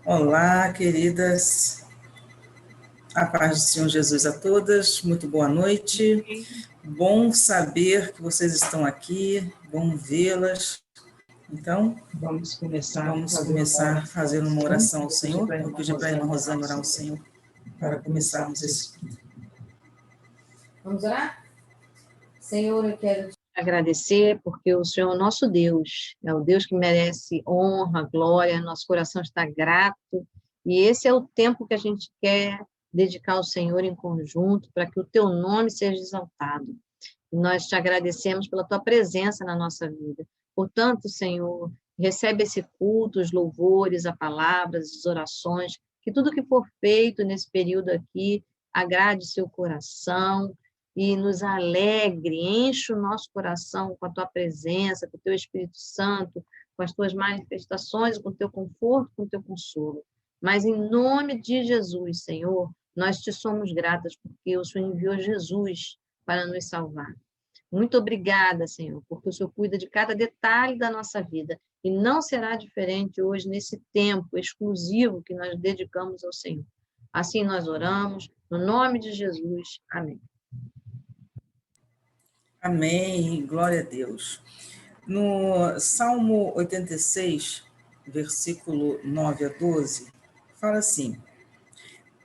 Olá, queridas. A paz do Senhor Jesus a todas. Muito boa noite. Bom saber que vocês estão aqui. Bom vê-las. Então, vamos começar fazendo uma oração ao Senhor. Vou pedir para a irmã Rosane orar ao Senhor para começarmos esse. Vamos orar? Senhor, eu quero te agradecer porque o Senhor é o nosso Deus, é o Deus que merece honra, glória, nosso coração está grato, e esse é o tempo que a gente quer dedicar ao Senhor em conjunto, para que o teu nome seja exaltado. E nós te agradecemos pela tua presença na nossa vida. Portanto, Senhor, recebe esse culto, os louvores, a palavra, as orações, que tudo que for feito nesse período aqui agrade seu coração, e nos alegre, enche o nosso coração com a tua presença, com o teu Espírito Santo, com as tuas manifestações, com o teu conforto, com o teu consolo. Mas em nome de Jesus, Senhor, nós te somos gratas porque o Senhor enviou Jesus para nos salvar. Muito obrigada, Senhor, porque o Senhor cuida de cada detalhe da nossa vida e não será diferente hoje nesse tempo exclusivo que nós dedicamos ao Senhor. Assim nós oramos, no nome de Jesus. Amém. Amém, glória a Deus. No Salmo 86, versículo 9 a 12, fala assim: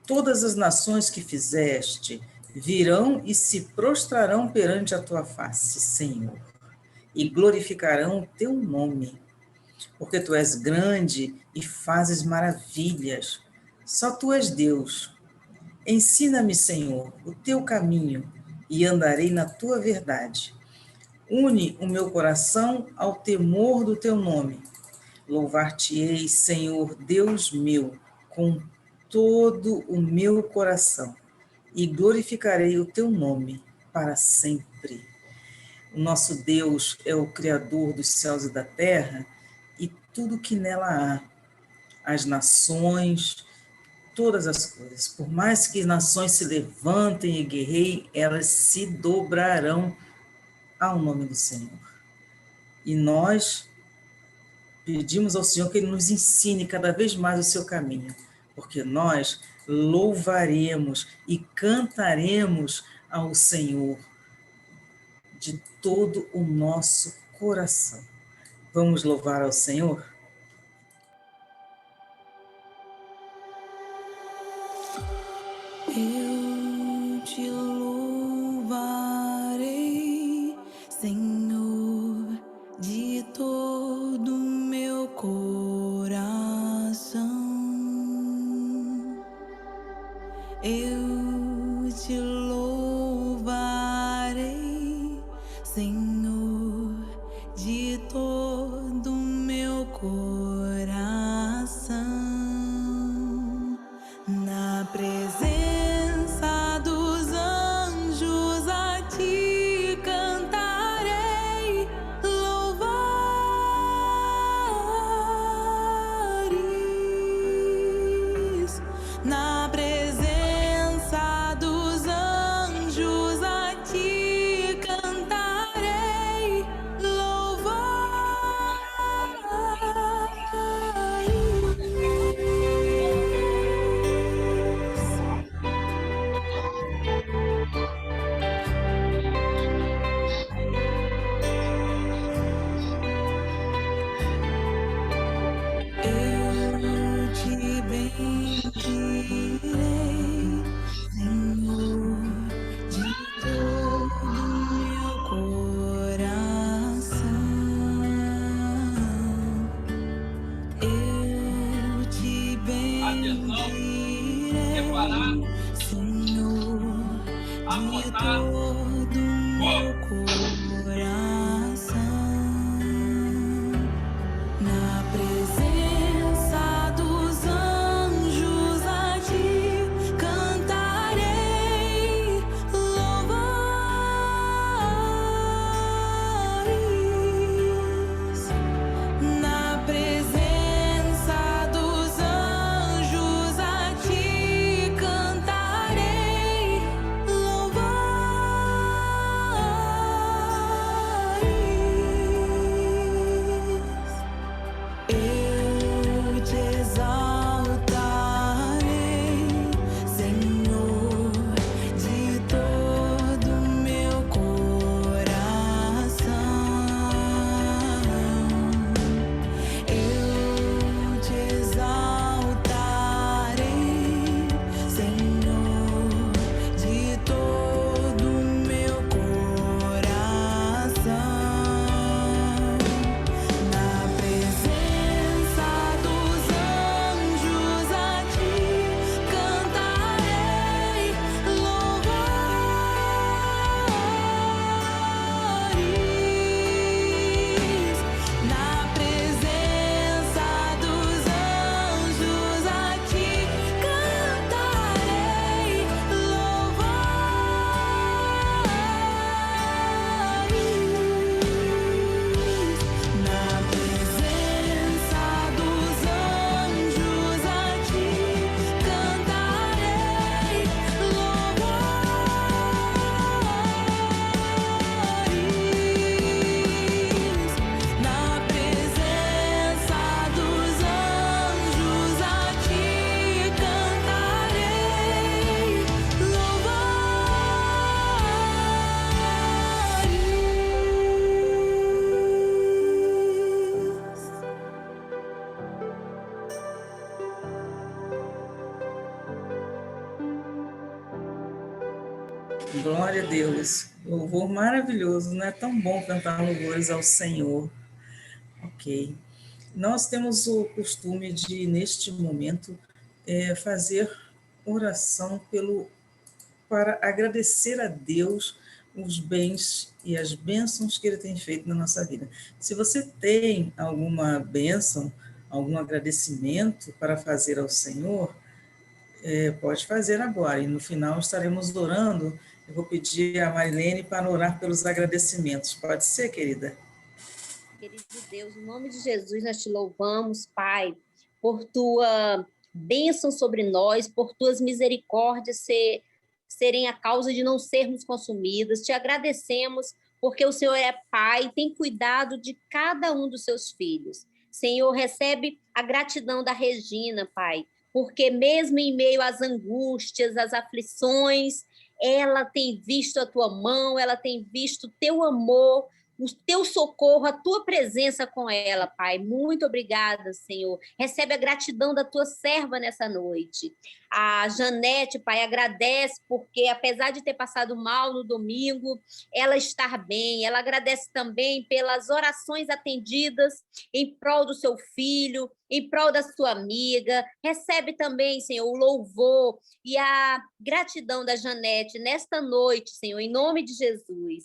todas as nações que fizeste virão e se prostrarão perante a tua face, Senhor, e glorificarão o teu nome, porque tu és grande e fazes maravilhas. Só tu és Deus. Ensina-me, Senhor, o teu caminho, e andarei na tua verdade. Une o meu coração ao temor do teu nome. Louvar-te-ei, Senhor, Deus meu, com todo o meu coração, e glorificarei o teu nome para sempre. O nosso Deus é o Criador dos céus e da terra, e tudo que nela há, as nações, todas as coisas. Por mais que nações se levantem e guerreiem, elas se dobrarão ao nome do Senhor. E nós pedimos ao Senhor que Ele nos ensine cada vez mais o seu caminho, porque nós louvaremos e cantaremos ao Senhor de todo o nosso coração. Vamos louvar ao Senhor? Eu te louvarei, Senhor, de todo o meu coração. Eu te louvarei, Senhor, de todo o meu coração. Na presença dos anjos a ti cantarei louvares. Na presença dos anjos a ti cantarei eu te bendirei, Senhor, de todo o meu coração. Eu te bendirei, Senhor, de todo o meu coração. Na presença dos anjos a ti cantarei louvares. Na presença dos anjos a ti cantarei louvares. Glória a Deus. Louvor maravilhoso, não é tão bom cantar louvores ao Senhor. Ok. Nós temos o costume de, neste momento, fazer oração para agradecer a Deus os bens e as bênçãos que Ele tem feito na nossa vida. Se você tem alguma bênção, algum agradecimento para fazer ao Senhor, pode fazer agora. E no final estaremos orando. Eu vou pedir a Marilene para orar pelos agradecimentos. Pode ser, querida? Querido Deus, em nome de Jesus, nós te louvamos, Pai, por tua bênção sobre nós, por tuas misericórdias serem a causa de não sermos consumidas. Te agradecemos porque o Senhor é Pai e tem cuidado de cada um dos seus filhos. Senhor, recebe a gratidão da Regina, Pai, porque mesmo em meio às angústias, às aflições, ela tem visto a tua mão, ela tem visto o teu amor, o teu socorro, a tua presença com ela, Pai. Muito obrigada, Senhor. Recebe a gratidão da tua serva nessa noite. A Janete, Pai, agradece porque, apesar de ter passado mal no domingo, ela está bem. Ela agradece também pelas orações atendidas em prol do seu filho, em prol da sua amiga. Recebe também, Senhor, o louvor e a gratidão da Janete nesta noite, Senhor, em nome de Jesus.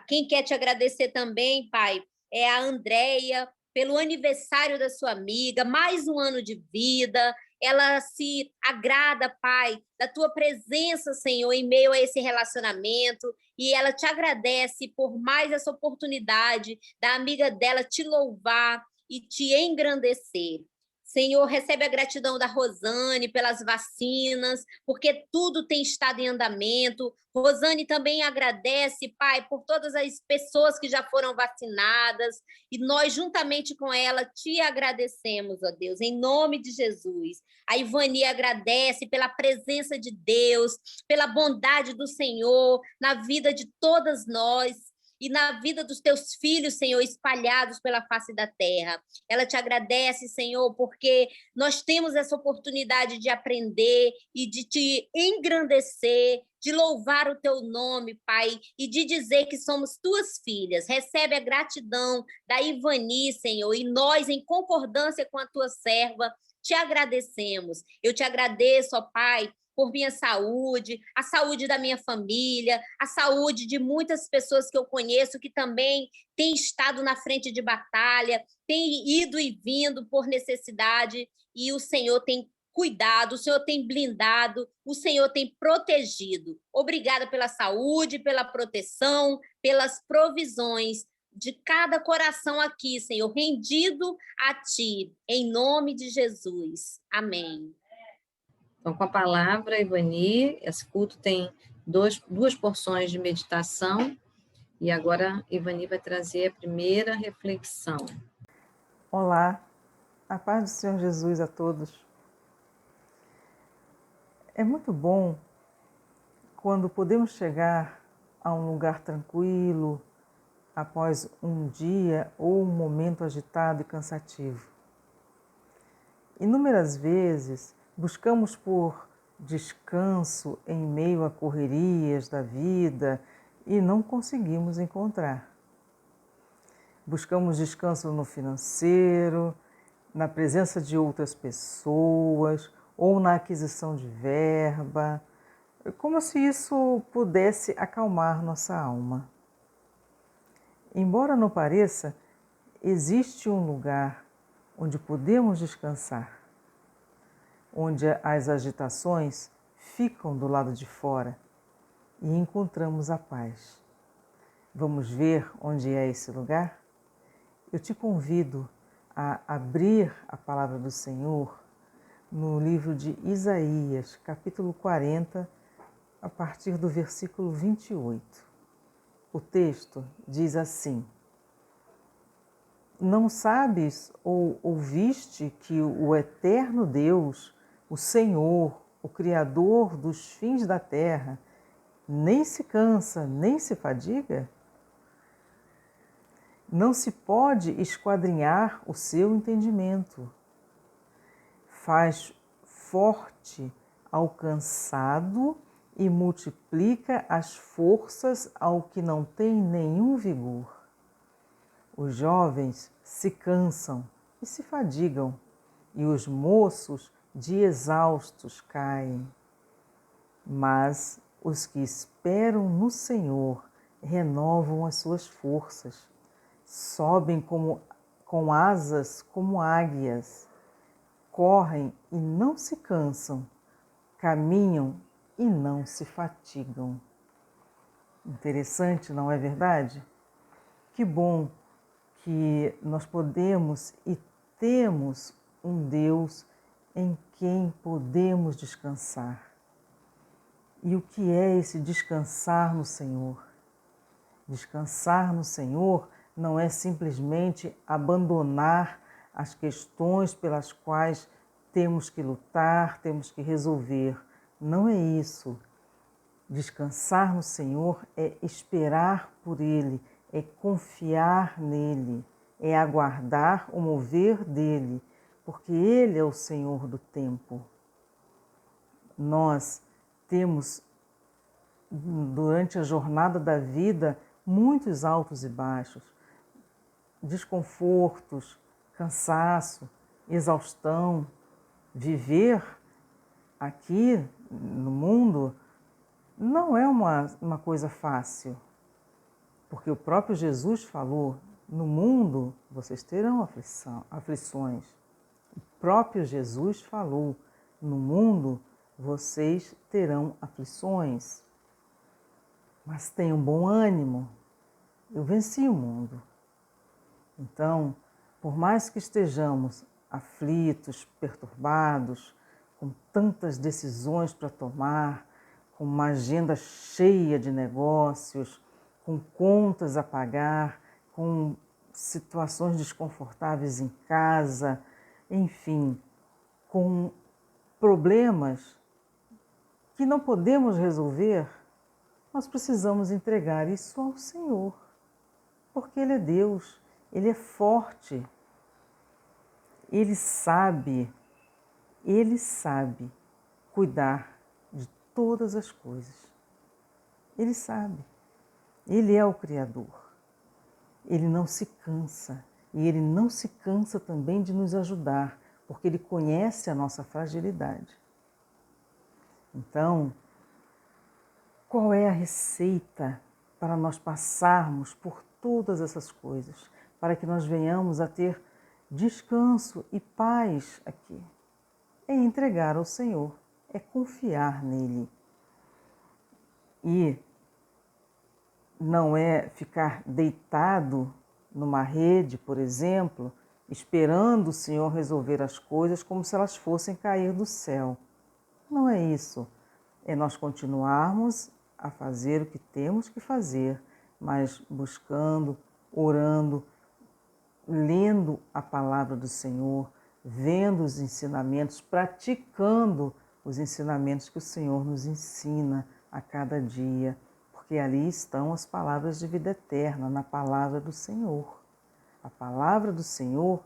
Quem quer te agradecer também, Pai, é a Andréia, pelo aniversário da sua amiga, mais um ano de vida. Ela se agrada, Pai, da tua presença, Senhor, em meio a esse relacionamento, e ela te agradece por mais essa oportunidade da amiga dela te louvar e te engrandecer. Senhor, recebe a gratidão da Rosane pelas vacinas, porque tudo tem estado em andamento. Rosane também agradece, Pai, por todas as pessoas que já foram vacinadas, e nós, juntamente com ela, te agradecemos, ó Deus, em nome de Jesus. A Ivani agradece pela presença de Deus, pela bondade do Senhor na vida de todas nós, e na vida dos teus filhos, Senhor, espalhados pela face da terra. Ela te agradece, Senhor, porque nós temos essa oportunidade de aprender e de te engrandecer, de louvar o teu nome, Pai, e de dizer que somos tuas filhas. Recebe a gratidão da Ivani, Senhor, e nós, em concordância com a tua serva, te agradecemos. Eu te agradeço, ó Pai, por minha saúde, a saúde da minha família, a saúde de muitas pessoas que eu conheço que também têm estado na frente de batalha, têm ido e vindo por necessidade, e o Senhor tem cuidado, o Senhor tem blindado, o Senhor tem protegido. Obrigada pela saúde, pela proteção, pelas provisões de cada coração aqui, Senhor, rendido a Ti, em nome de Jesus. Amém. Então, com a palavra, Ivani, esse culto tem duas porções de meditação, e agora Ivani vai trazer a primeira reflexão. Olá, a paz do Senhor Jesus a todos. É muito bom quando podemos chegar a um lugar tranquilo após um dia ou um momento agitado e cansativo. Inúmeras vezes buscamos por descanso em meio a correrias da vida e não conseguimos encontrar. Buscamos descanso no financeiro, na presença de outras pessoas ou na aquisição de verba, como se isso pudesse acalmar nossa alma. Embora não pareça, existe um lugar onde podemos descansar, onde as agitações ficam do lado de fora e encontramos a paz. Vamos ver onde é esse lugar? Eu te convido a abrir a palavra do Senhor no livro de Isaías, capítulo 40, a partir do versículo 28. O texto diz assim: Não sabes ou ouviste que o eterno Deus, o Senhor, o Criador dos fins da terra, nem se cansa, nem se fadiga? Não se pode esquadrinhar o seu entendimento. Faz forte ao cansado e multiplica as forças ao que não tem nenhum vigor. Os jovens se cansam e se fadigam, e os moços de exaustos caem. Mas os que esperam no Senhor renovam as suas forças, sobem com asas como águias, correm e não se cansam, caminham e não se fatigam. Interessante, não é verdade? Que bom que nós podemos e temos um Deus em quem podemos descansar. E o que é esse descansar no Senhor? Descansar no Senhor não é simplesmente abandonar as questões pelas quais temos que lutar, temos que resolver. Não é isso. Descansar no Senhor é esperar por Ele, é confiar nele, é aguardar o mover dele, porque Ele é o Senhor do tempo. Nós temos, durante a jornada da vida, muitos altos e baixos, desconfortos, cansaço, exaustão. Viver aqui no mundo não é uma coisa fácil, porque o próprio Jesus falou, no mundo vocês terão aflições. O próprio Jesus falou, no mundo vocês terão aflições, mas tenham bom ânimo, eu venci o mundo. Então, por mais que estejamos aflitos, perturbados, com tantas decisões para tomar, com uma agenda cheia de negócios, com contas a pagar, com situações desconfortáveis em casa, enfim, com problemas que não podemos resolver, nós precisamos entregar isso ao Senhor, porque Ele é Deus, Ele é forte, Ele sabe cuidar de todas as coisas. Ele sabe, Ele é o Criador, Ele não se cansa e Ele não se cansa também de nos ajudar, porque Ele conhece a nossa fragilidade. Então, qual é a receita para nós passarmos por todas essas coisas, para que nós venhamos a ter descanso e paz aqui? É entregar ao Senhor, é confiar nele. E não é ficar deitado numa rede, por exemplo, esperando o Senhor resolver as coisas como se elas fossem cair do céu. Não é isso. É nós continuarmos a fazer o que temos que fazer, mas buscando, orando, lendo a palavra do Senhor, vendo os ensinamentos, praticando os ensinamentos que o Senhor nos ensina a cada dia, porque ali estão as palavras de vida eterna, na palavra do Senhor. A palavra do Senhor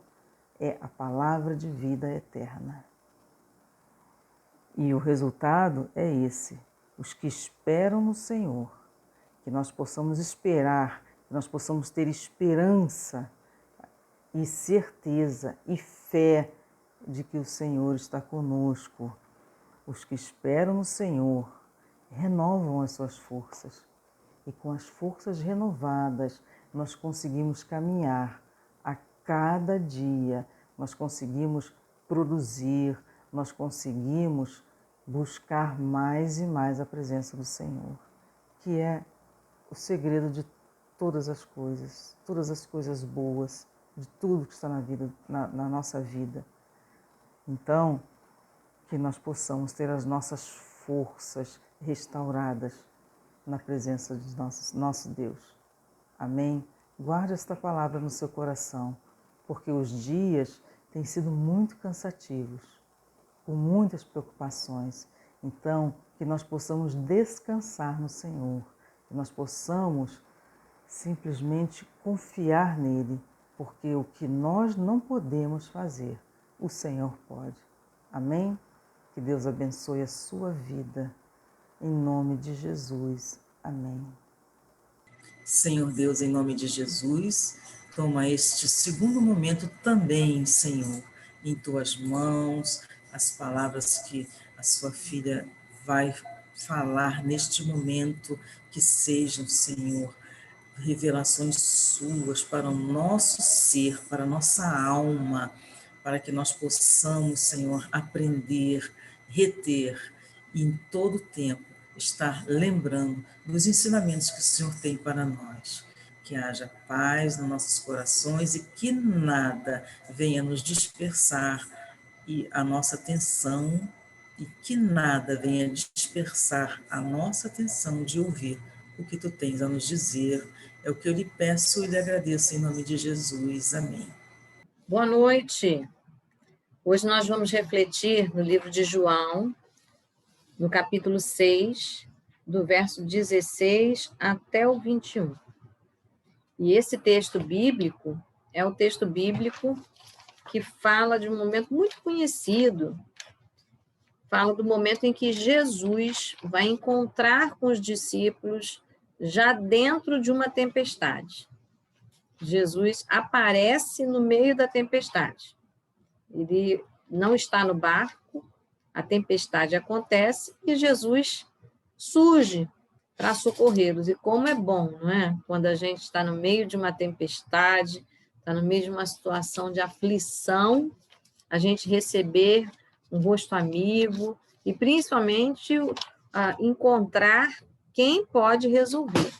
é a palavra de vida eterna. E o resultado é esse, os que esperam no Senhor, que nós possamos esperar, que nós possamos ter esperança e certeza e fé de que o Senhor está conosco. Os que esperam no Senhor renovam as suas forças e com as forças renovadas nós conseguimos caminhar a cada dia, nós conseguimos produzir, nós conseguimos buscar mais e mais a presença do Senhor, que é o segredo de todas as coisas boas, de tudo que está na nossa vida. Então, que nós possamos ter as nossas forças restauradas na presença de nosso Deus. Amém? Guarde esta palavra no seu coração, porque os dias têm sido muito cansativos, com muitas preocupações. Então, que nós possamos descansar no Senhor, que nós possamos simplesmente confiar nele, porque o que nós não podemos fazer, o Senhor pode. Amém? Que Deus abençoe a sua vida. em nome de Jesus. Amém. Senhor Deus, em nome de Jesus, toma este segundo momento também, Senhor, em tuas mãos, as palavras que a sua filha vai falar neste momento, que sejam, Senhor, revelações suas para o nosso ser, para a nossa alma, para que nós possamos, Senhor, aprender, reter e em todo tempo estar lembrando dos ensinamentos que o Senhor tem para nós. Que haja paz nos nossos corações e que nada venha nos dispersar e a nossa atenção, e que nada venha dispersar a nossa atenção de ouvir o que tu tens a nos dizer. É o que eu lhe peço e lhe agradeço em nome de Jesus. Amém. Boa noite. Hoje nós vamos refletir no livro de João, no capítulo 6, do verso 16 até o 21. E esse texto bíblico é o texto bíblico que fala de um momento muito conhecido, fala do momento em que Jesus vai encontrar com os discípulos já dentro de uma tempestade. Jesus aparece no meio da tempestade. Ele não está no barco, a tempestade acontece e Jesus surge para socorrê-los. E como é bom, não é? Quando a gente está no meio de uma tempestade, está no meio de uma situação de aflição, a gente receber um rosto amigo e, principalmente, encontrar quem pode resolver.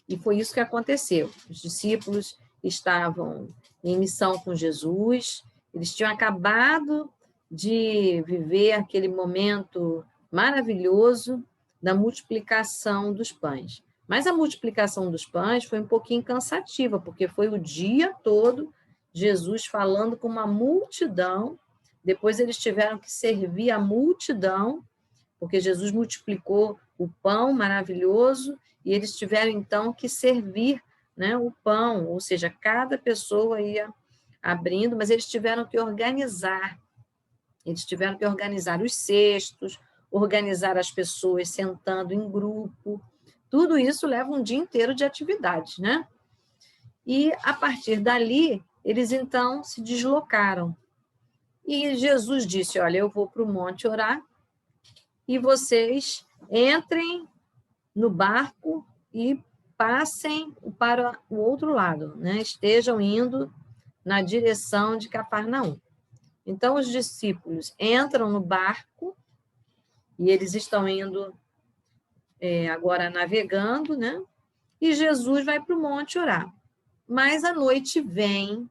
E foi isso que aconteceu. Os discípulos estavam em missão com Jesus, eles tinham acabado de viver aquele momento maravilhoso da multiplicação dos pães. Mas a multiplicação dos pães foi um pouquinho cansativa, porque foi o dia todo Jesus falando com uma multidão, depois eles tiveram que servir a multidão, porque Jesus multiplicou o pão maravilhoso, e eles tiveram, então, que servir, né, o pão, ou seja, cada pessoa ia abrindo, mas eles tiveram que organizar os cestos, organizar as pessoas sentando em grupo, tudo isso leva um dia inteiro de atividade, né? E, a partir dali, eles, então, se deslocaram. E Jesus disse, olha, eu vou para o monte orar, e vocês entrem no barco e passem para o outro lado, né? Estejam indo na direção de Cafarnaum. Então, os discípulos entram no barco e eles estão indo agora navegando, né? E Jesus vai para o monte orar. Mas a noite vem,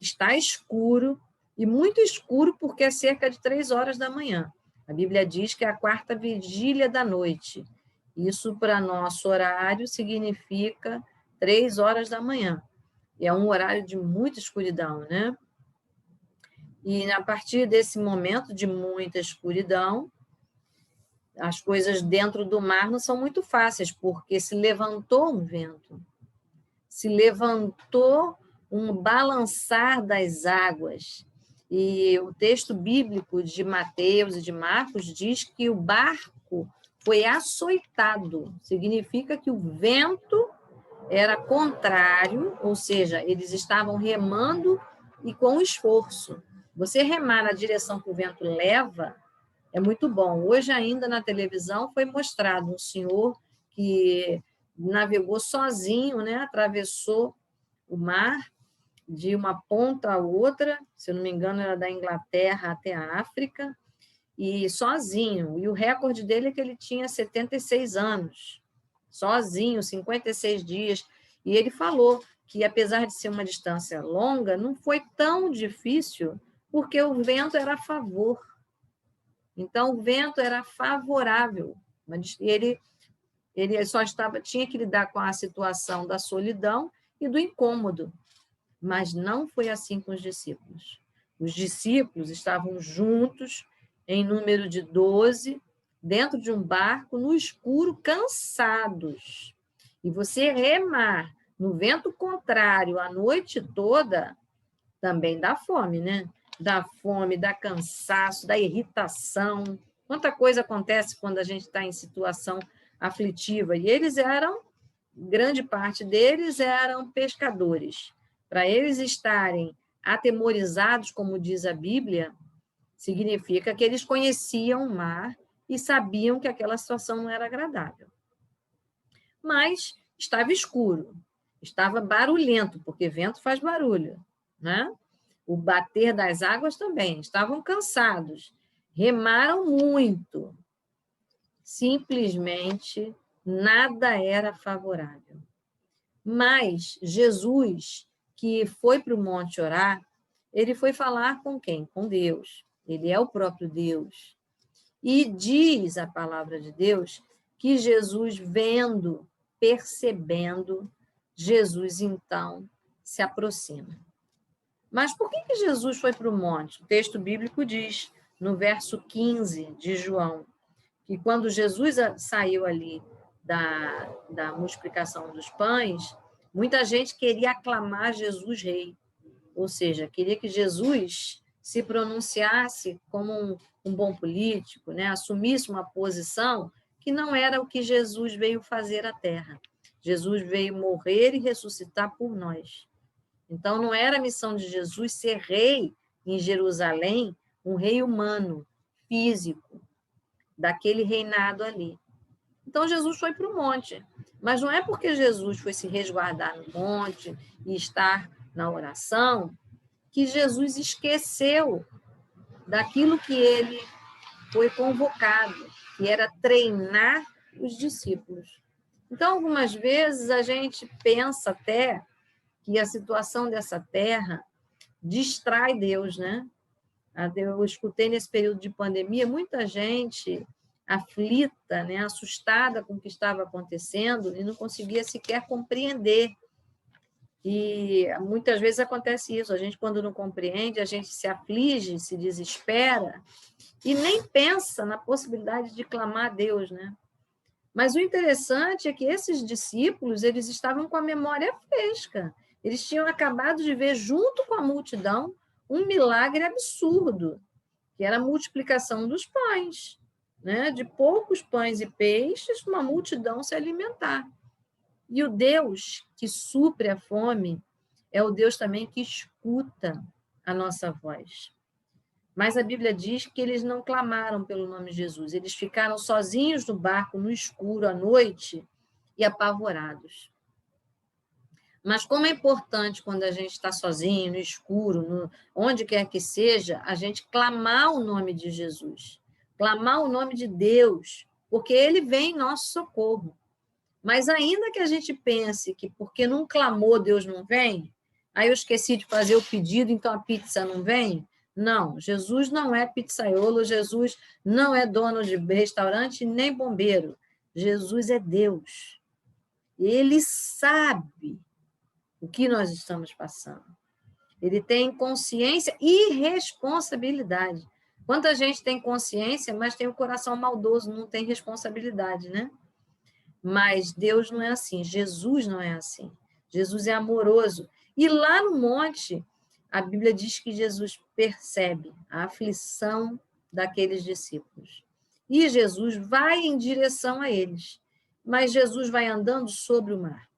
está escuro, e muito escuro porque é cerca de 3 horas da manhã. A Bíblia diz que é a 4ª vigília da noite. Isso, para nosso horário, significa 3 horas da manhã. E é um horário de muita escuridão, né? E, a partir desse momento de muita escuridão, as coisas dentro do mar não são muito fáceis, porque se levantou um vento, se levantou um balançar das águas. E o texto bíblico de Mateus e de Marcos diz que o barco foi açoitado, significa que o vento era contrário, ou seja, eles estavam remando e com esforço. Você remar na direção que o vento leva é muito bom. Hoje ainda na televisão foi mostrado um senhor que navegou sozinho, né? Atravessou o mar de uma ponta a outra, se eu não me engano era da Inglaterra até a África, e sozinho. E o recorde dele é que ele tinha 76 anos, sozinho, 56 dias. E ele falou que, apesar de ser uma distância longa, não foi tão difícil, porque o vento era a favor. Então, o vento era favorável. Ele só tinha que lidar com a situação da solidão e do incômodo. Mas não foi assim com os discípulos. Os discípulos estavam juntos, em número de 12, dentro de um barco, no escuro, cansados. E você remar no vento contrário a noite toda, também dá fome, né? Dá fome, dá cansaço, dá irritação, Quanta coisa acontece quando a gente está em situação aflitiva. E eles eram, grande parte deles eram pescadores. Para eles estarem atemorizados, como diz a Bíblia, significa que eles conheciam o mar e sabiam que aquela situação não era agradável. Mas estava escuro, estava barulhento, porque vento faz barulho, né? O bater das águas também. Estavam cansados, remaram muito. Simplesmente nada era favorável. Mas Jesus, que foi para o monte orar, ele foi falar com quem? Com Deus. Ele é o próprio Deus. E diz a palavra de Deus que Jesus, vendo, percebendo, Jesus, então, se aproxima. Mas por que Jesus foi para o monte? O texto bíblico diz, no verso 15 de João, que quando Jesus saiu ali da multiplicação dos pães, muita gente queria aclamar Jesus rei, ou seja, queria que Jesus se pronunciasse como um bom político, né? Assumisse uma posição que não era o que Jesus veio fazer à Terra. Jesus veio morrer e ressuscitar por nós. Então, não era a missão de Jesus ser rei em Jerusalém, um rei humano, físico, daquele reinado ali. Então, Jesus foi para o monte. Mas não é porque Jesus foi se resguardar no monte e estar na oração que Jesus esqueceu daquilo que ele foi convocado, que era treinar os discípulos. Então, algumas vezes, a gente pensa até que a situação dessa terra distrai Deus, né? Eu escutei nesse período de pandemia muita gente aflita, né? Assustada com o que estava acontecendo e não conseguia sequer compreender. E muitas vezes acontece isso, a gente quando não compreende, a gente se aflige, se desespera e nem pensa na possibilidade de clamar a Deus, né? Mas o interessante é que esses discípulos, eles estavam com a memória fresca. Eles tinham acabado de ver, junto com a multidão, um milagre absurdo, que era a multiplicação dos pães, né? De poucos pães e peixes, uma multidão se alimentar. E o Deus que supre a fome é o Deus também que escuta a nossa voz. Mas a Bíblia diz que eles não clamaram pelo nome de Jesus, eles ficaram sozinhos no barco, no escuro, à noite, e apavorados. Mas como é importante quando a gente está sozinho, no escuro, onde quer que seja, a gente clamar o nome de Jesus, clamar o nome de Deus, porque ele vem em nosso socorro. Mas ainda que a gente pense que porque não clamou, Deus não vem, aí eu esqueci de fazer o pedido, então a pizza não vem. Não, Jesus não é pizzaiolo, Jesus não é dono de restaurante, nem bombeiro. Jesus é Deus. Ele sabe o que nós estamos passando. Ele tem consciência e responsabilidade. Quanta gente tem consciência, mas tem o coração maldoso, não tem responsabilidade, né? Mas Deus não é assim, Jesus não é assim. Jesus é amoroso. E lá no monte, a Bíblia diz que Jesus percebe a aflição daqueles discípulos. E Jesus vai em direção a eles. Mas Jesus vai andando sobre o mar.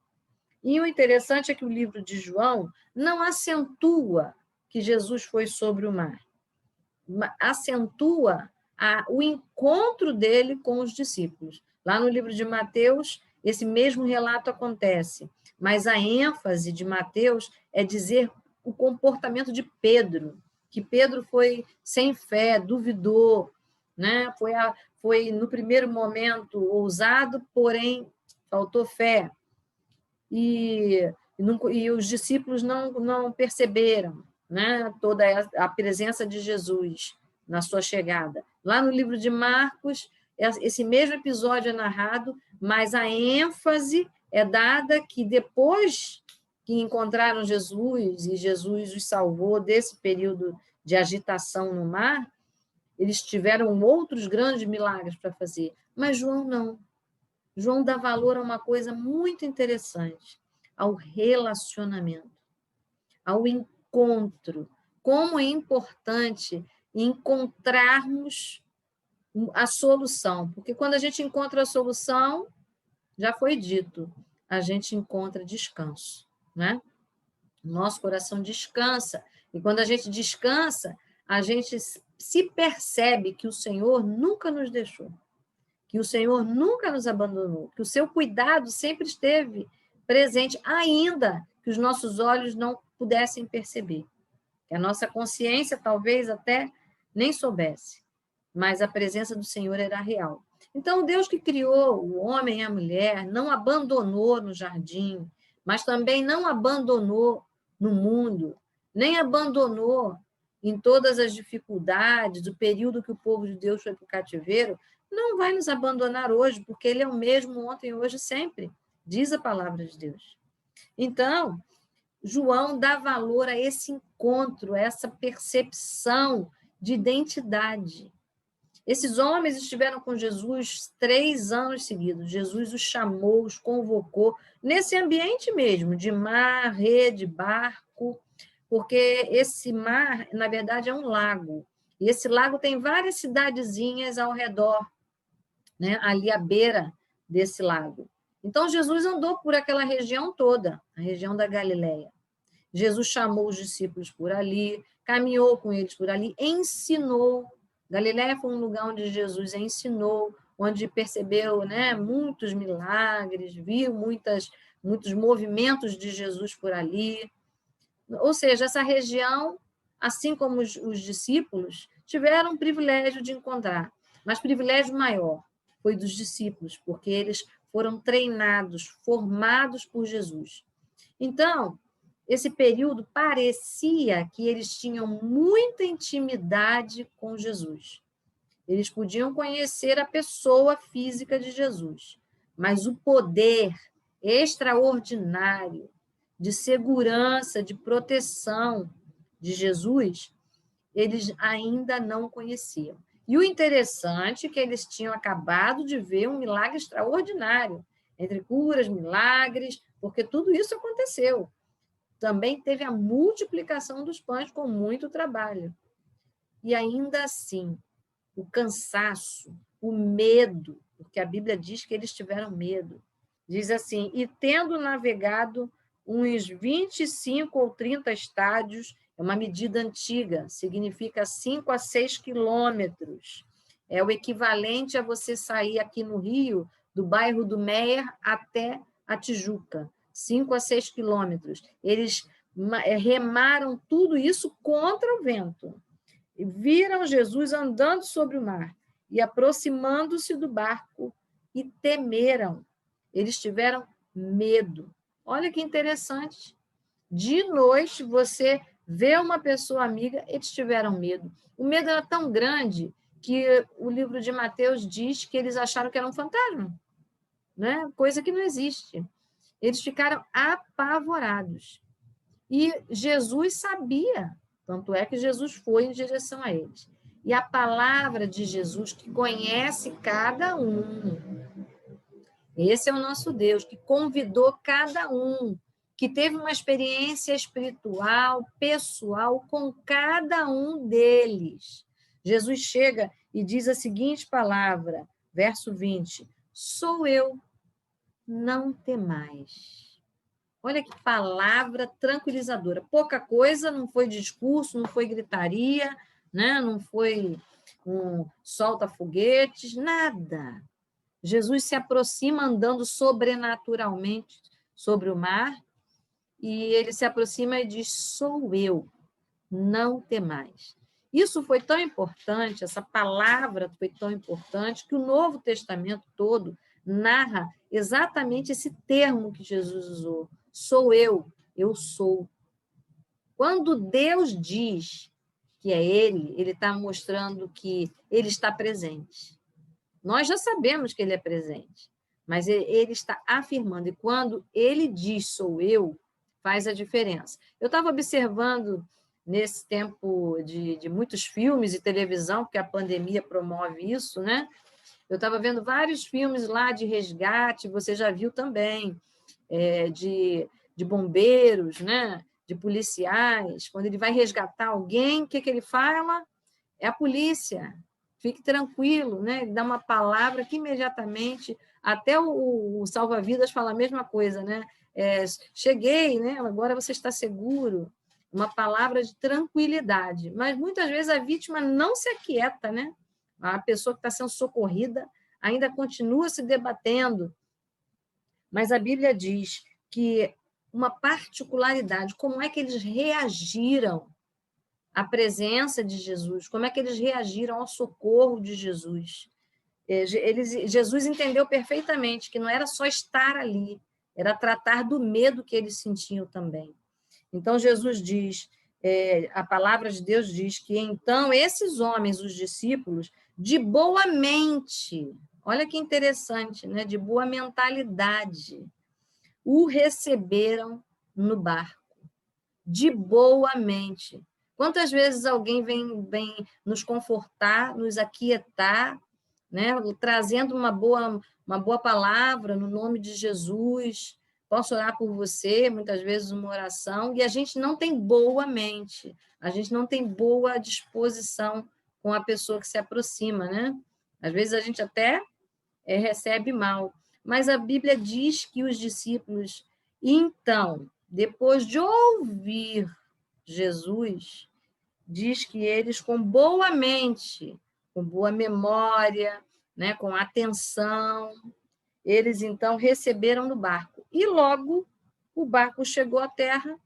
E o interessante é que o livro de João não acentua que Jesus foi sobre o mar. Acentua o encontro dele com os discípulos. Lá no livro de Mateus, esse mesmo relato acontece, mas a ênfase de Mateus é dizer o comportamento de Pedro, que Pedro foi sem fé, duvidou, né? Foi no primeiro momento ousado, porém faltou fé. E os discípulos não perceberam, né, toda a presença de Jesus na sua chegada. Lá no livro de Marcos, esse mesmo episódio é narrado, mas a ênfase é dada que depois que encontraram Jesus e Jesus os salvou desse período de agitação no mar, eles tiveram outros grandes milagres para fazer, mas João não. João dá valor a uma coisa muito interessante, ao relacionamento, ao encontro. Como é importante encontrarmos a solução, porque quando a gente encontra a solução, já foi dito, a gente encontra descanso, né? Nosso coração descansa, e quando a gente descansa, a gente se percebe que o Senhor nunca nos deixou, que o Senhor nunca nos abandonou, que o seu cuidado sempre esteve presente, ainda que os nossos olhos não pudessem perceber, que a nossa consciência talvez até nem soubesse, mas a presença do Senhor era real. Então, Deus que criou o homem e a mulher não abandonou no jardim, mas também não abandonou no mundo, nem abandonou em todas as dificuldades, o período que o povo de Deus foi para o cativeiro, não vai nos abandonar hoje, porque Ele é o mesmo ontem, hoje e sempre, diz a palavra de Deus. Então, João dá valor a esse encontro, a essa percepção de identidade. Esses homens estiveram com Jesus 3 anos seguidos. Jesus os chamou, os convocou, nesse ambiente mesmo, de mar, rede, barco, porque esse mar, na verdade, é um lago. E esse lago tem várias cidadezinhas ao redor, né, ali à beira desse lago. Então, Jesus andou por aquela região toda, a região da Galileia. Jesus chamou os discípulos por ali, caminhou com eles por ali, ensinou. Galileia foi um lugar onde Jesus ensinou, onde percebeu, né, muitos milagres, viu muitos movimentos de Jesus por ali. Ou seja, essa região, assim como os discípulos, tiveram o privilégio de encontrar, mas privilégio maior foi dos discípulos, porque eles foram treinados, formados por Jesus. Então, esse período parecia que eles tinham muita intimidade com Jesus. Eles podiam conhecer a pessoa física de Jesus, mas o poder extraordinário de segurança, de proteção de Jesus, eles ainda não conheciam. E o interessante é que eles tinham acabado de ver um milagre extraordinário, entre curas, milagres, porque tudo isso aconteceu. Também teve a multiplicação dos pães com muito trabalho. E ainda assim, o cansaço, o medo, porque a Bíblia diz que eles tiveram medo. Diz assim, e tendo navegado uns 25 ou 30 estádios, é uma medida antiga, significa 5 a 6 quilômetros. É o equivalente a você sair aqui no Rio, do bairro do Meier até a Tijuca. 5 a 6 quilômetros. Eles remaram tudo isso contra o vento. E viram Jesus andando sobre o mar e aproximando-se do barco e temeram. Eles tiveram medo. Olha que interessante. De noite, você vê uma pessoa amiga, eles tiveram medo. O medo era tão grande que o livro de Mateus diz que eles acharam que era um fantasma, né? Coisa que não existe. Eles ficaram apavorados. E Jesus sabia, tanto é que Jesus foi em direção a eles. E a palavra de Jesus, que conhece cada um, esse é o nosso Deus, que convidou cada um, que teve uma experiência espiritual, pessoal, com cada um deles. Jesus chega e diz a seguinte palavra, verso 20, sou eu, não temais. Olha que palavra tranquilizadora. Pouca coisa, não foi discurso, não foi gritaria, né? Não foi um solta-foguetes, nada. Jesus se aproxima andando sobrenaturalmente sobre o mar, e ele se aproxima e diz, sou eu, não temais. Isso foi tão importante, essa palavra foi tão importante, que o Novo Testamento todo narra exatamente esse termo que Jesus usou. Sou eu sou. Quando Deus diz que é Ele está mostrando que Ele está presente. Nós já sabemos que Ele é presente, mas Ele está afirmando, e quando Ele diz sou eu, faz a diferença. Eu estava observando nesse tempo de muitos filmes e televisão, porque a pandemia promove isso, né? Eu estava vendo vários filmes lá de resgate, você já viu também, de bombeiros, né? De policiais. Quando ele vai resgatar alguém, o que ele fala? É a polícia. fique tranquilo, né? Dá uma palavra que imediatamente, até o salva-vidas fala a mesma coisa, né? Cheguei, né? Agora você está seguro. Uma palavra de tranquilidade. Mas muitas vezes a vítima não se aquieta, né? A pessoa que está sendo socorrida ainda continua se debatendo. Mas a Bíblia diz que uma particularidade, como é que eles reagiram à presença de Jesus, como é que eles reagiram ao socorro de Jesus. Jesus entendeu perfeitamente que não era só estar ali, era tratar do medo que eles sentiam também. Então, Jesus diz, a palavra de Deus diz que, então, esses homens, os discípulos, de boa mente, olha que interessante, né? De boa mentalidade, o receberam no barco, de boa mente. Quantas vezes alguém vem nos confortar, nos aquietar, né? Trazendo uma boa palavra no nome de Jesus, posso orar por você, muitas vezes uma oração, e a gente não tem boa mente, a gente não tem boa disposição com a pessoa que se aproxima, né? Às vezes a gente até recebe mal, mas a Bíblia diz que os discípulos, então, depois de ouvir Jesus, diz que eles, com boa mente, com boa memória, né, com atenção, eles, então, receberam no barco. E logo o barco chegou à terra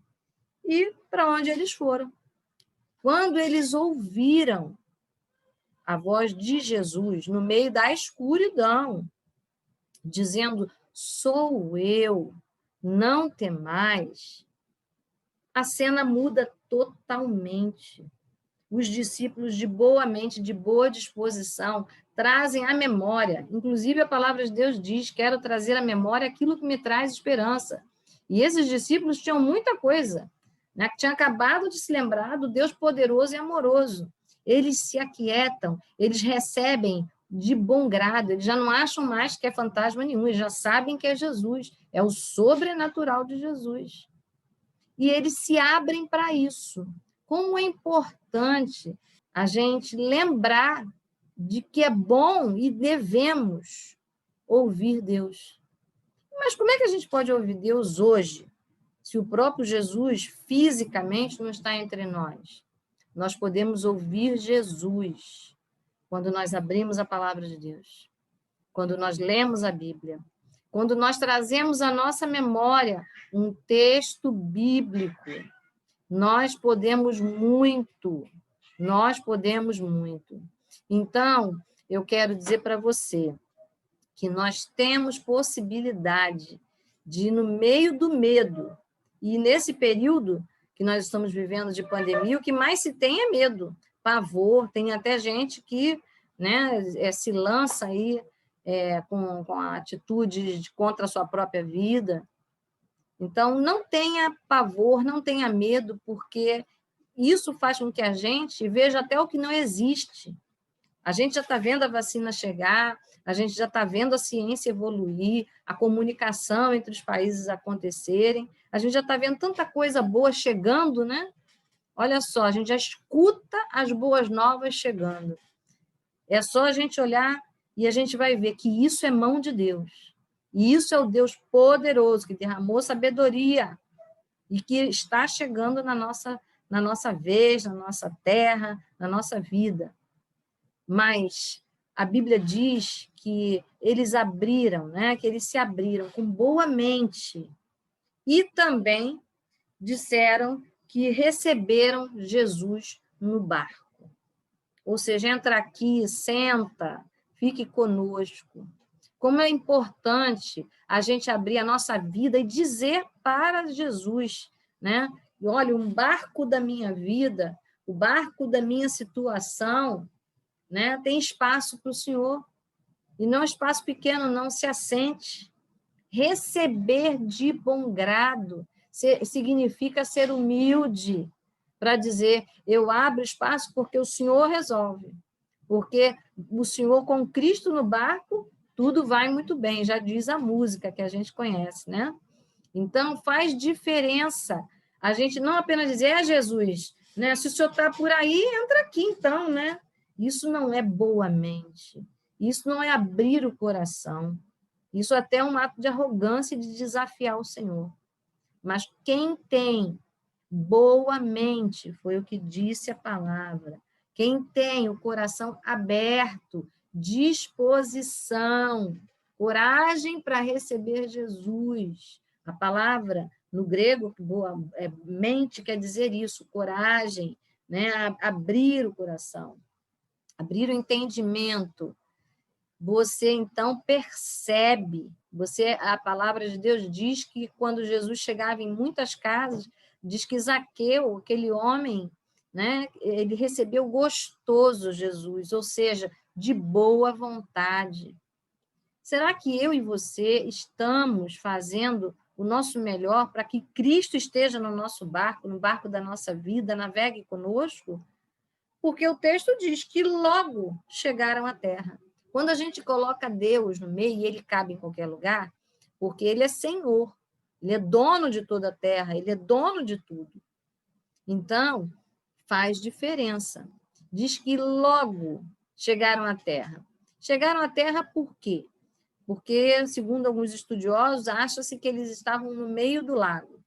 e para onde eles foram. Quando eles ouviram a voz de Jesus no meio da escuridão, dizendo, sou eu, não temais, a cena muda totalmente. Os discípulos de boa mente, de boa disposição, trazem à memória, inclusive a palavra de Deus diz, quero trazer à memória aquilo que me traz esperança. E esses discípulos tinham muita coisa, né, que tinham acabado de se lembrar do Deus poderoso e amoroso. Eles se aquietam, eles recebem de bom grado, eles já não acham mais que é fantasma nenhum, eles já sabem que é Jesus, é o sobrenatural de Jesus. E eles se abrem para isso. Como é importante a gente lembrar de que é bom e devemos ouvir Deus. Mas como é que a gente pode ouvir Deus hoje, se o próprio Jesus fisicamente não está entre nós? Nós podemos ouvir Jesus quando nós abrimos a palavra de Deus, quando nós lemos a Bíblia, quando nós trazemos à nossa memória um texto bíblico. Nós podemos muito, nós podemos muito. Então, eu quero dizer para você que nós temos possibilidade de, no meio do medo, e nesse período que nós estamos vivendo de pandemia, o que mais se tem é medo, pavor, tem até gente que, né, se lança aí com a atitude contra a sua própria vida. Então, não tenha pavor, não tenha medo, porque isso faz com que a gente veja até o que não existe. A gente já está vendo a vacina chegar, a gente já está vendo a ciência evoluir, a comunicação entre os países acontecerem, a gente já está vendo tanta coisa boa chegando, né? Olha só, a gente já escuta as boas novas chegando. É só a gente olhar e a gente vai ver que isso é mão de Deus. E isso é o Deus poderoso, que derramou sabedoria e que está chegando na nossa vez, na nossa terra, na nossa vida. Mas a Bíblia diz que eles abriram, né? Que eles se abriram com boa mente e também disseram que receberam Jesus no barco. Ou seja, entra aqui, senta, fique conosco. Como é importante a gente abrir a nossa vida e dizer para Jesus, né? Olha, um barco da minha vida, o barco da minha situação, né? Tem espaço para o Senhor. E não é espaço pequeno, não, se assente. Receber de bom grado significa ser humilde, para dizer, eu abro espaço porque o Senhor resolve. Porque o Senhor, com Cristo no barco, tudo vai muito bem, já diz a música que a gente conhece, né? Então, faz diferença a gente não apenas dizer, Jesus, né? Se o Senhor está por aí, entra aqui, então, né? Isso não é boa mente. Isso não é abrir o coração. Isso até é um ato de arrogância e de desafiar o Senhor. Mas quem tem boa mente, foi o que disse a palavra, quem tem o coração aberto, disposição, coragem para receber Jesus. A palavra, no grego, mente quer dizer isso, coragem, né? Abrir o coração, abrir o entendimento. Você, então, percebe, a palavra de Deus diz que quando Jesus chegava em muitas casas, diz que Zaqueu, aquele homem, né, ele recebeu gostoso Jesus, ou seja, de boa vontade. Será que eu e você estamos fazendo o nosso melhor para que Cristo esteja no nosso barco, no barco da nossa vida, navegue conosco? Porque o texto diz que logo chegaram à terra. Quando a gente coloca Deus no meio, e ele cabe em qualquer lugar, porque ele é Senhor, ele é dono de toda a terra, ele é dono de tudo. Então, faz diferença. Diz que logo chegaram à terra. Chegaram à terra por quê? Porque, segundo alguns estudiosos, acha-se que eles estavam no meio do lago.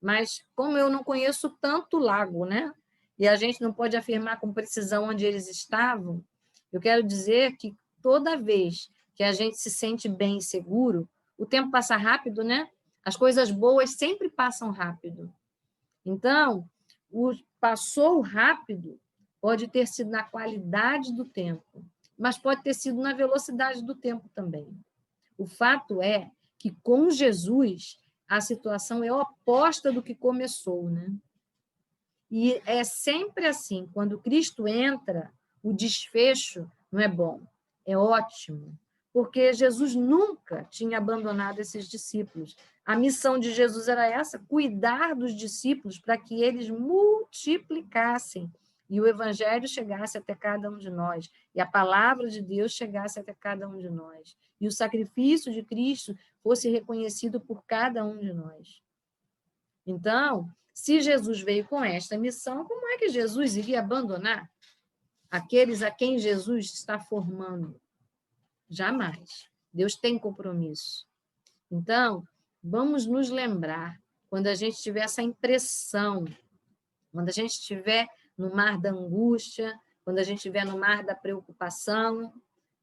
Mas, como eu não conheço tanto lago, né? E a gente não pode afirmar com precisão onde eles estavam, eu quero dizer que toda vez que a gente se sente bem e seguro, o tempo passa rápido, né? As coisas boas sempre passam rápido. Então, o passou rápido pode ter sido na qualidade do tempo, mas pode ter sido na velocidade do tempo também. O fato é que, com Jesus, a situação é oposta do que começou, né? E é sempre assim, quando Cristo entra, o desfecho não é bom, é ótimo, porque Jesus nunca tinha abandonado esses discípulos. A missão de Jesus era essa, cuidar dos discípulos para que eles multiplicassem e o evangelho chegasse até cada um de nós, e a palavra de Deus chegasse até cada um de nós, e o sacrifício de Cristo fosse reconhecido por cada um de nós. Então, se Jesus veio com esta missão, como é que Jesus iria abandonar aqueles a quem Jesus está formando? Jamais. Deus tem compromisso. Então, vamos nos lembrar, quando a gente tiver essa impressão, quando a gente estiver no mar da angústia, quando a gente estiver no mar da preocupação,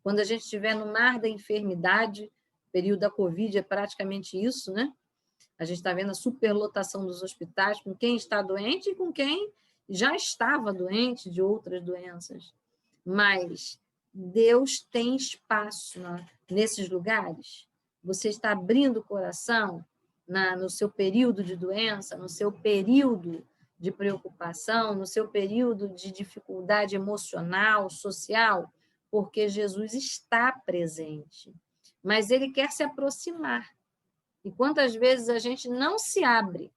quando a gente estiver no mar da enfermidade, o período da Covid é praticamente isso, né? A gente está vendo a superlotação dos hospitais com quem está doente e com quem já estava doente de outras doenças. Mas Deus tem espaço nesses lugares. Você está abrindo o coração no seu período de doença, no seu período de preocupação, no seu período de dificuldade emocional, social, porque Jesus está presente. Mas ele quer se aproximar. E quantas vezes a gente não se abre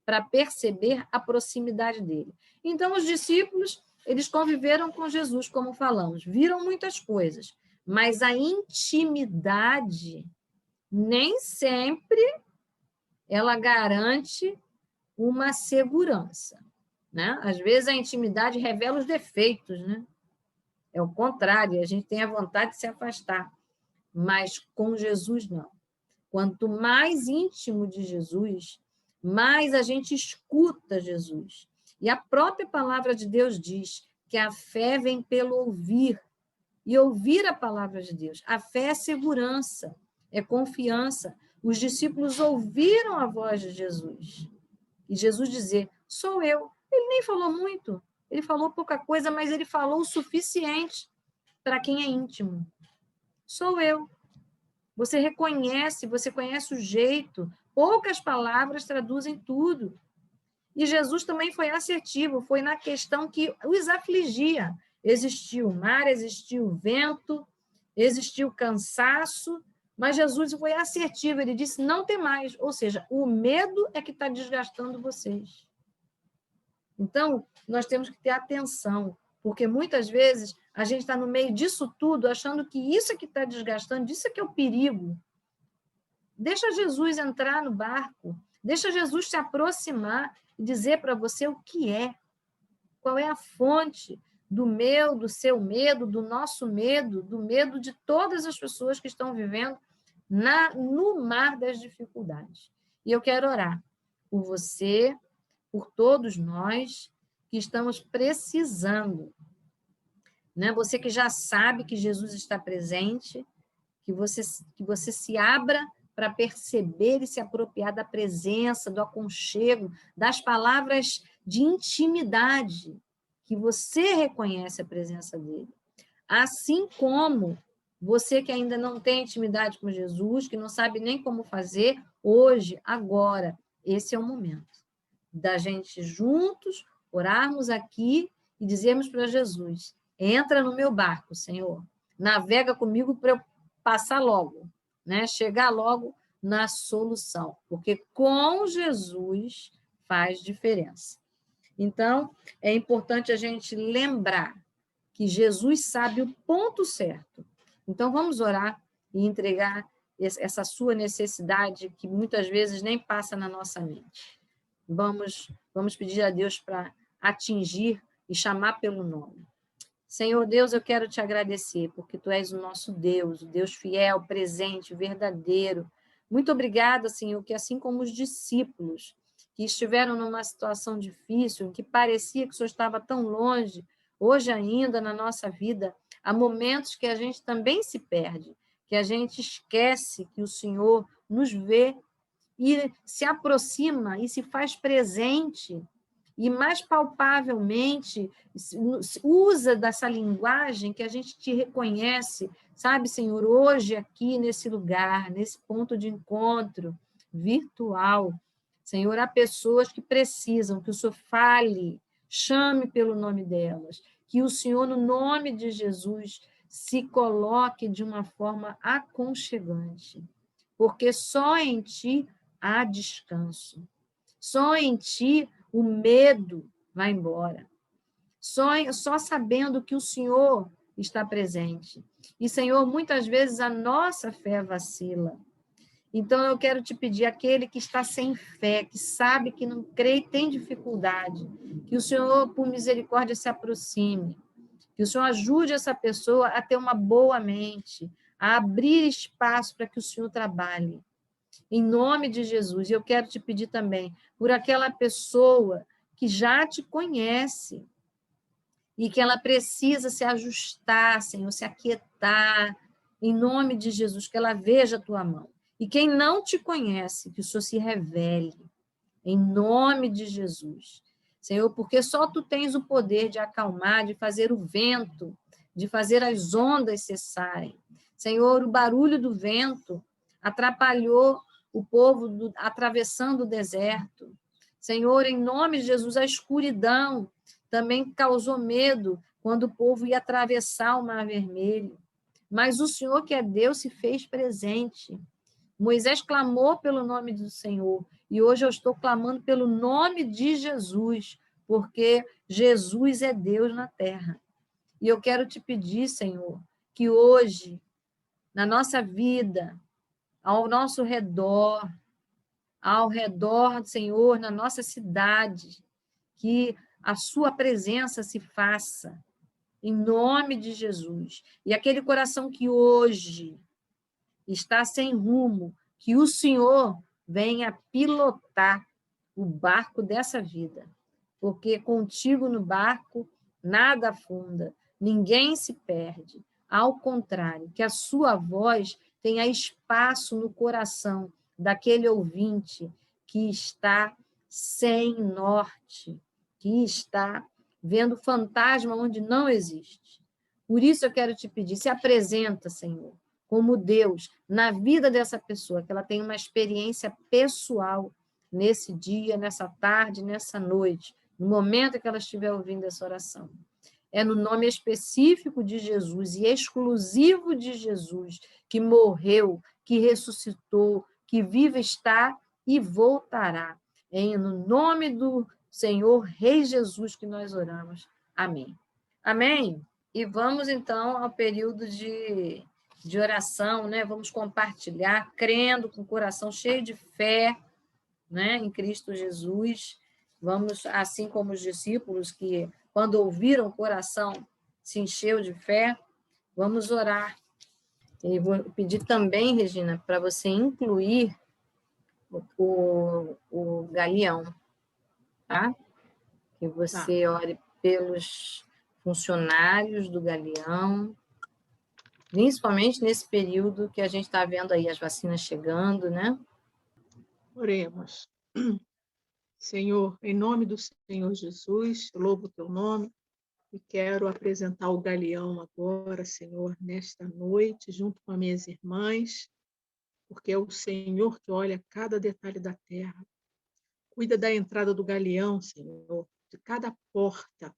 para perceber a proximidade dele. Então, os discípulos, eles conviveram com Jesus, como falamos, viram muitas coisas, mas a intimidade nem sempre ela garante uma segurança, né? Às vezes a intimidade revela os defeitos, né? É o contrário, a gente tem a vontade de se afastar, mas com Jesus não. Quanto mais íntimo de Jesus, mais a gente escuta Jesus. E a própria palavra de Deus diz que a fé vem pelo ouvir, e ouvir a palavra de Deus. A fé é segurança, é confiança. Os discípulos ouviram a voz de Jesus. E Jesus dizer, sou eu. Ele nem falou muito, ele falou pouca coisa, mas ele falou o suficiente para quem é íntimo. Sou eu. Você reconhece, você conhece o jeito. Poucas palavras traduzem tudo. E Jesus também foi assertivo, foi na questão que os afligia. Existiu o mar, existiu o vento, existiu o cansaço, mas Jesus foi assertivo, ele disse, não tem mais. Ou seja, o medo é que está desgastando vocês. Então, nós temos que ter atenção, porque muitas vezes a gente está no meio disso tudo, achando que isso é que está desgastando, isso é que é o perigo. Deixa Jesus entrar no barco, deixa Jesus se aproximar e dizer para você o que é, qual é a fonte do meu, do seu medo, do nosso medo, do medo de todas as pessoas que estão vivendo no mar das dificuldades. E eu quero orar por você, por todos nós que estamos precisando, né? Você que já sabe que Jesus está presente, que você se abra para perceber e se apropriar da presença, do aconchego, das palavras de intimidade, que você reconhece a presença dele. Assim como você que ainda não tem intimidade com Jesus, que não sabe nem como fazer, hoje, agora, esse é o momento da gente juntos orarmos aqui e dizermos para Jesus: entra no meu barco, Senhor, navega comigo para eu passar logo, né? Chegar logo na solução, porque com Jesus faz diferença. Então, é importante a gente lembrar que Jesus sabe o ponto certo. Então, vamos orar e entregar essa sua necessidade que muitas vezes nem passa na nossa mente. Vamos pedir a Deus para atingir e chamar pelo nome. Senhor Deus, eu quero te agradecer, porque Tu és o nosso Deus, o Deus fiel, presente, verdadeiro. Muito obrigada, Senhor, que assim como os discípulos que estiveram numa situação difícil, em que parecia que o Senhor estava tão longe, hoje ainda na nossa vida, há momentos que a gente também se perde, que a gente esquece que o Senhor nos vê e se aproxima e se faz presente e mais palpavelmente usa dessa linguagem que a gente te reconhece, sabe, Senhor, hoje aqui nesse lugar, nesse ponto de encontro virtual, Senhor, há pessoas que precisam que o Senhor fale, chame pelo nome delas, que o Senhor, no nome de Jesus, se coloque de uma forma aconchegante, porque só em Ti há descanso, só em Ti o medo vai embora. Só sabendo que o Senhor está presente. E, Senhor, muitas vezes a nossa fé vacila. Então, eu quero te pedir, aquele que está sem fé, que sabe que não crê e tem dificuldade, que o Senhor, por misericórdia, se aproxime. Que o Senhor ajude essa pessoa a ter uma boa mente, a abrir espaço para que o Senhor trabalhe. Em nome de Jesus. E eu quero te pedir também por aquela pessoa que já te conhece e que ela precisa se ajustar, Senhor, se aquietar, em nome de Jesus, que ela veja a tua mão. E quem não te conhece, que o Senhor se revele, em nome de Jesus. Senhor, porque só tu tens o poder de acalmar, de fazer o vento, de fazer as ondas cessarem. Senhor, o barulho do vento atrapalhou o povo atravessando o deserto. Senhor, em nome de Jesus, a escuridão também causou medo quando o povo ia atravessar o Mar Vermelho. Mas o Senhor, que é Deus, se fez presente. Moisés clamou pelo nome do Senhor, e hoje eu estou clamando pelo nome de Jesus, porque Jesus é Deus na terra. E eu quero te pedir, Senhor, que hoje, na nossa vida, ao nosso redor, Senhor, na nossa cidade, que a sua presença se faça, em nome de Jesus. E aquele coração que hoje está sem rumo, que o Senhor venha pilotar o barco dessa vida, porque contigo no barco nada afunda, ninguém se perde. Ao contrário, que a sua voz tenha espaço no coração daquele ouvinte que está sem norte, que está vendo fantasma onde não existe. Por isso eu quero te pedir, se apresenta, Senhor, como Deus na vida dessa pessoa, que ela tenha uma experiência pessoal nesse dia, nessa tarde, nessa noite, no momento que ela estiver ouvindo essa oração. É no nome específico de Jesus e exclusivo de Jesus, que morreu, que ressuscitou, que vive está e voltará. No nome do Senhor, Rei Jesus, que nós oramos. Amém. Amém? E vamos, então, ao período de oração, né? Vamos compartilhar, crendo, com o coração cheio de fé, né? Em Cristo Jesus. Vamos, assim como os discípulos que quando ouviram, o coração se encheu de fé. Vamos orar. E vou pedir também, Regina, para você incluir o Galeão, tá? Que você ore pelos funcionários do Galeão, principalmente nesse período que a gente está vendo aí as vacinas chegando, né? Oremos. Senhor, em nome do Senhor Jesus, eu louvo o teu nome e quero apresentar o Galeão agora, Senhor, nesta noite, junto com as minhas irmãs, porque é o Senhor que olha cada detalhe da terra. Cuida da entrada do Galeão, Senhor, de cada porta,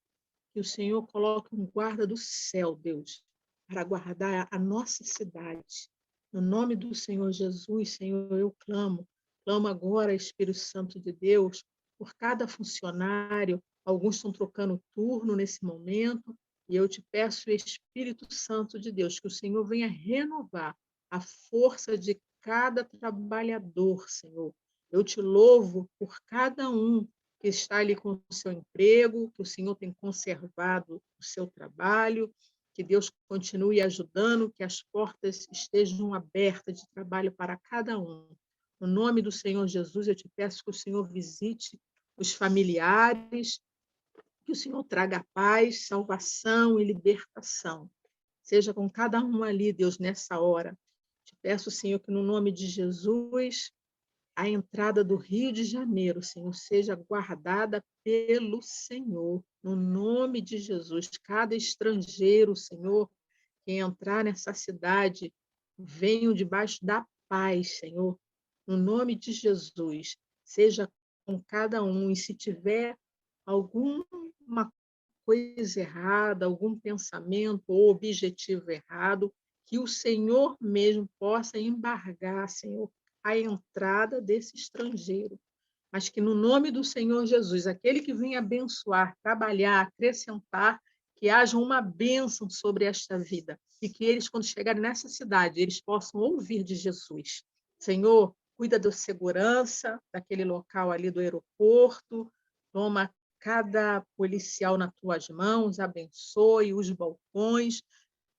que o Senhor coloque um guarda do céu, Deus, para guardar a nossa cidade. No nome do Senhor Jesus, Senhor, eu clamo agora, Espírito Santo de Deus, por cada funcionário. Alguns estão trocando turno nesse momento, e eu te peço, Espírito Santo de Deus, que o Senhor venha renovar a força de cada trabalhador, Senhor. Eu te louvo por cada um que está ali com o seu emprego, que o Senhor tem conservado o seu trabalho, que Deus continue ajudando, que as portas estejam abertas de trabalho para cada um. No nome do Senhor Jesus, eu te peço que o Senhor visite os familiares, que o Senhor traga paz, salvação e libertação. Seja com cada um ali, Deus, nessa hora. Te peço, Senhor, que no nome de Jesus, a entrada do Rio de Janeiro, Senhor, seja guardada pelo Senhor. No nome de Jesus, cada estrangeiro, Senhor, que entrar nessa cidade, venham debaixo da paz, Senhor. No nome de Jesus, seja com cada um. E se tiver alguma coisa errada, algum pensamento ou objetivo errado, que o Senhor mesmo possa embargar, Senhor, a entrada desse estrangeiro. Mas que no nome do Senhor Jesus, aquele que vem abençoar, trabalhar, acrescentar, que haja uma bênção sobre esta vida e que eles, quando chegarem nessa cidade, eles possam ouvir de Jesus. Senhor, cuida da segurança daquele local ali do aeroporto, toma cada policial nas tuas mãos, abençoe os balcões.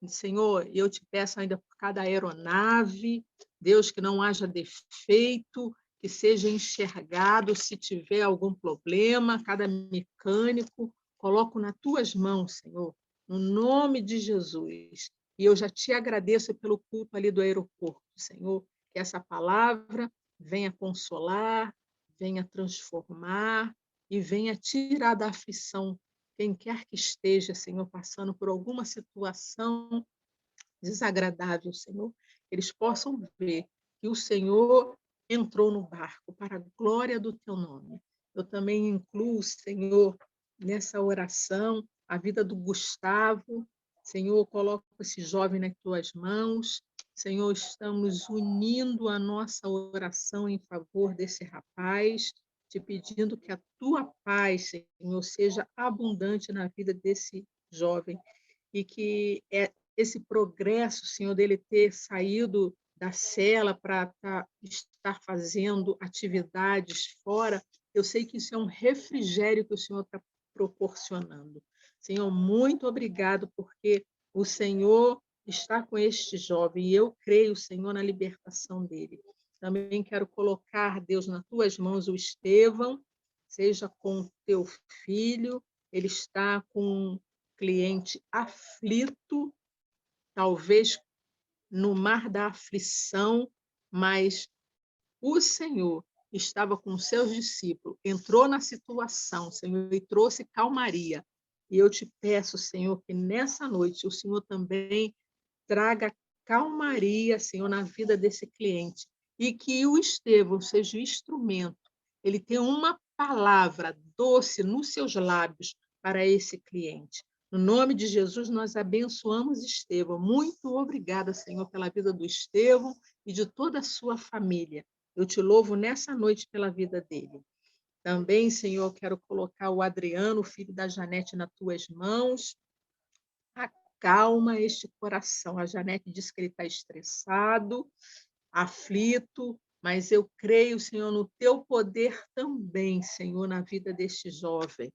Senhor, eu te peço ainda por cada aeronave, Deus, que não haja defeito, que seja enxergado se tiver algum problema, cada mecânico, coloco nas tuas mãos, Senhor, no nome de Jesus. E eu já te agradeço pelo culto ali do aeroporto, Senhor, que essa palavra venha consolar, venha transformar e venha tirar da aflição quem quer que esteja, Senhor, passando por alguma situação desagradável, Senhor, eles possam ver que o Senhor entrou no barco para a glória do teu nome. Eu também incluo, Senhor, nessa oração, a vida do Gustavo. Senhor, coloco esse jovem nas tuas mãos. Senhor, estamos unindo a nossa oração em favor desse rapaz, te pedindo que a tua paz, Senhor, seja abundante na vida desse jovem e que esse progresso, Senhor, dele ter saído da cela para estar fazendo atividades fora, eu sei que isso é um refrigério que o Senhor está proporcionando. Senhor, muito obrigado, porque o Senhor está com este jovem e eu creio, Senhor, na libertação dele. Também quero colocar, Deus, nas tuas mãos o Estevão, seja com o teu filho, ele está com um cliente aflito, talvez no mar da aflição, mas o Senhor estava com os seus discípulos, entrou na situação, Senhor, e trouxe calmaria. E eu te peço, Senhor, que nessa noite o Senhor também traga calmaria, Senhor, na vida desse cliente. E que o Estevão seja o instrumento, ele tem uma palavra doce nos seus lábios para esse cliente. No nome de Jesus, nós abençoamos Estevão. Muito obrigada, Senhor, pela vida do Estevão e de toda a sua família. Eu te louvo nessa noite pela vida dele. Também, Senhor, quero colocar o Adriano, filho da Janete, nas tuas mãos. Acalma este coração. A Janete diz que ele está estressado, aflito, mas eu creio, Senhor, no teu poder também, Senhor, na vida deste jovem.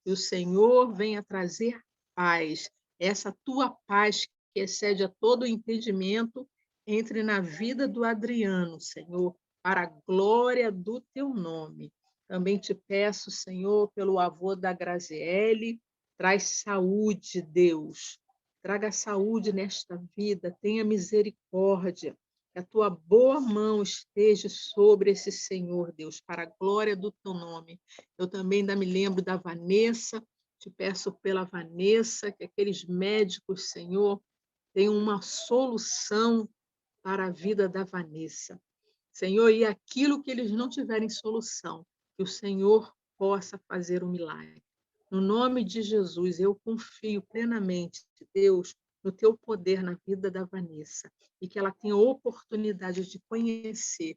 que o Senhor venha trazer paz, essa tua paz que excede a todo entendimento, entre na vida do Adriano, Senhor, para a glória do teu nome. Também te peço, Senhor, pelo avô da Graziele, traz saúde, Deus. Traga saúde nesta vida, tenha misericórdia. Que a tua boa mão esteja sobre esse Senhor, Deus, para a glória do teu nome. Eu também ainda me lembro da Vanessa, te peço pela Vanessa, que aqueles médicos, Senhor, tenham uma solução para a vida da Vanessa. Senhor, e aquilo que eles não tiverem solução, que o Senhor possa fazer um milagre. No nome de Jesus, eu confio plenamente, Deus, no teu poder na vida da Vanessa, e que ela tenha oportunidade de conhecer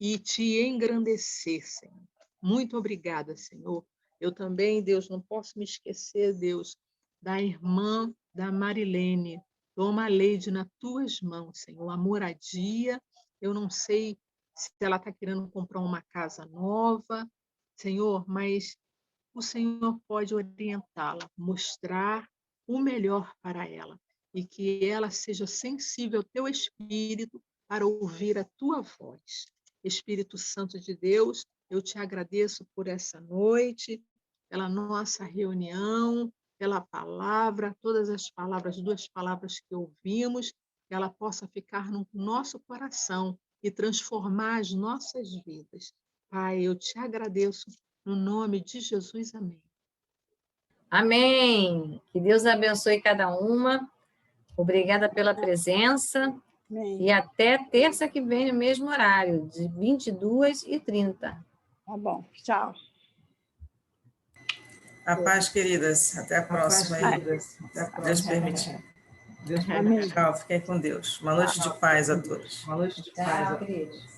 e te engrandecer, Senhor. Muito obrigada, Senhor. Eu também, Deus, não posso me esquecer, Deus, da irmã da Marilene. Toma a Leide nas tuas mãos, Senhor. A moradia, eu não sei se ela está querendo comprar uma casa nova, Senhor, mas o Senhor pode orientá-la, mostrar o melhor para ela e que ela seja sensível ao teu Espírito para ouvir a tua voz. Espírito Santo de Deus, eu te agradeço por essa noite, pela nossa reunião, pela palavra, todas as palavras, 2 palavras que ouvimos, que ela possa ficar no nosso coração e transformar as nossas vidas. Pai, eu te agradeço no nome de Jesus, amém. Amém. Que Deus abençoe cada uma. Obrigada pela presença. Amém. E até terça que vem, no mesmo horário, de 22h30. Tá bom, tchau. A paz, queridas. Até a próxima. Aí. Deus permitir. Amém. Tchau, fiquem com Deus. Uma noite de paz a todos. Tchau, queridos.